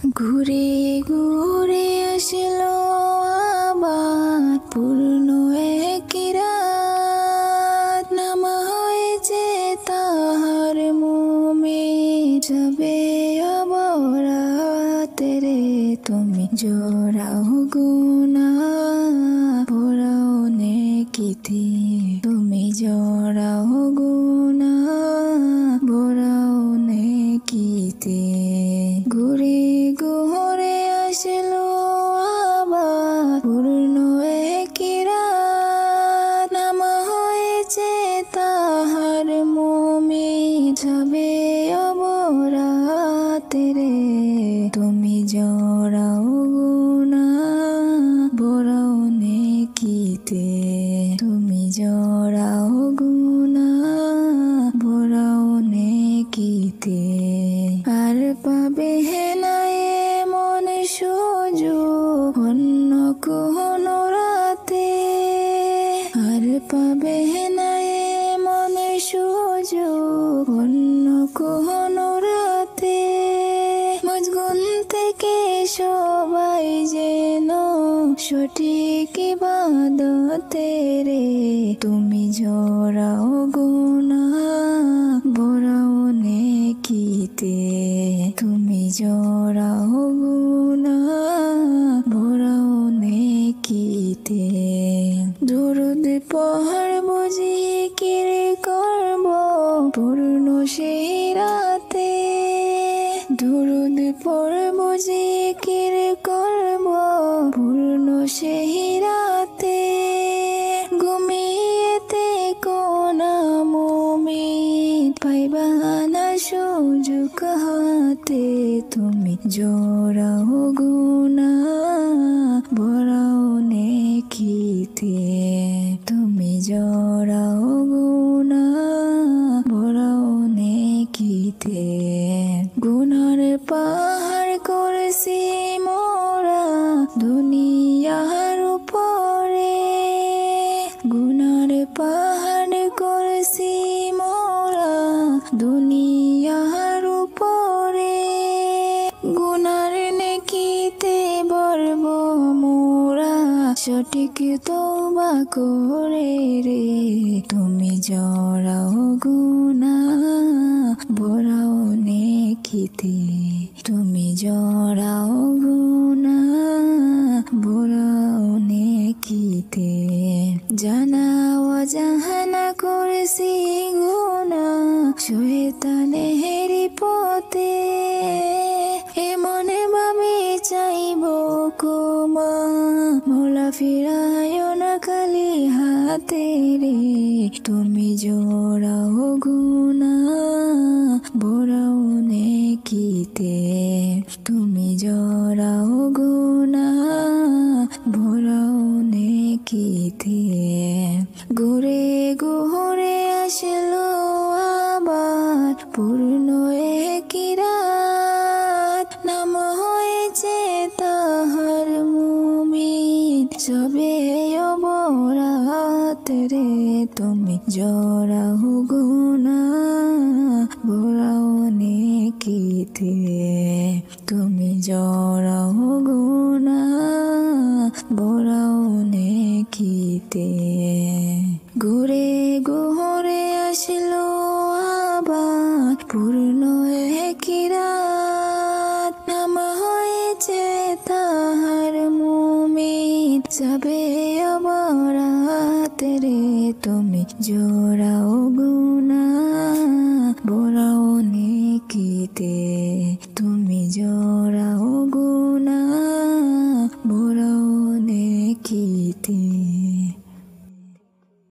ঘুরে ঘুরে আসলো আবার পুরনো এক রাত, নামা হয়েছে তাহার মোমে যাবে অবরাতে রে। তুমি জোড়াও গুনা পোড়াও নেকিতে, তুমি জোড়াও গুনা পোড়াও নেকিতে। ঘুরে ঘুরে আসলো আবার পুরনো এক রাত, নামা হয়েছে তাহার মোমে যাবে অবরাতে রে। তুমি জোড়াও গুনা পোড়াও নেকিতে, তুমি জোড়াও গুনা পোড়াও নেকিতে। আর পাবে না এমন সুযোগ অন্য কোনো রাতে, আর পাবে না এমন সুযোগ অন্য কোনো রাতে। মজগুন থেকে সবাই যেন সঠিক ইবাদতে রে। তুমি জোড়াও গুনা পোড়াও নেকিতে, তুমি জোড়াও গুনা পোড়াও নেকিতে। দরুদ পড়ব জিকির করব পূর্ণ সেই রাতে, দরুদ পড়ব জিকির করব পূর্ণ সেই রাতে। ঘুমিয়েতে কোনা মুমিন পাইবা না সুযোগ হাতে। তুমি জোড়াও গুনা পোড়াও নেকিতে, তুমি জোড়াও গুনা পোড়াও নেকিতে। গুনার পাহাড় করেছি মোরা দুনিয়ার উপরে, গুনার পাহাড় করেছি মোরা দুনিয়ার উপরে। গুনার নেকিতে বলব মোরা সঠিক তওবা করে রে। তুমি জোড়াও গুনা পোড়াও নেকিতে, তুমি জোড়াও গুনা পোড়াও নেকিতে। জানা অজানা করেছি গুনা শয়তানের পথে, এমনে ভাবে চাইব ক্ষমা মোলা ফিরায় না খালি হাতে রে। তুমি জোড়াও গুনা পোড়াও নেকিতে, তুমি জোড়াও গুনা পোড়াও নেকিতে। ঘুরে ঘুরে আসলো আবার পুরনো এক রাত, নাম হয়েছে তাহার মুমিন সবে অবরাতে রে। তুমি জোড়াও গুনা পোড়াও নেকিতে, তুমি জোড়াও গুনা পোড়াও নেকিতে। ঘুরে ঘুরে আসলো আবার পুরনো এক রাত, নাম হয়েছে তাহার মুমিন যাবে অবরাতে রে। তুমি জোড়াও গুনা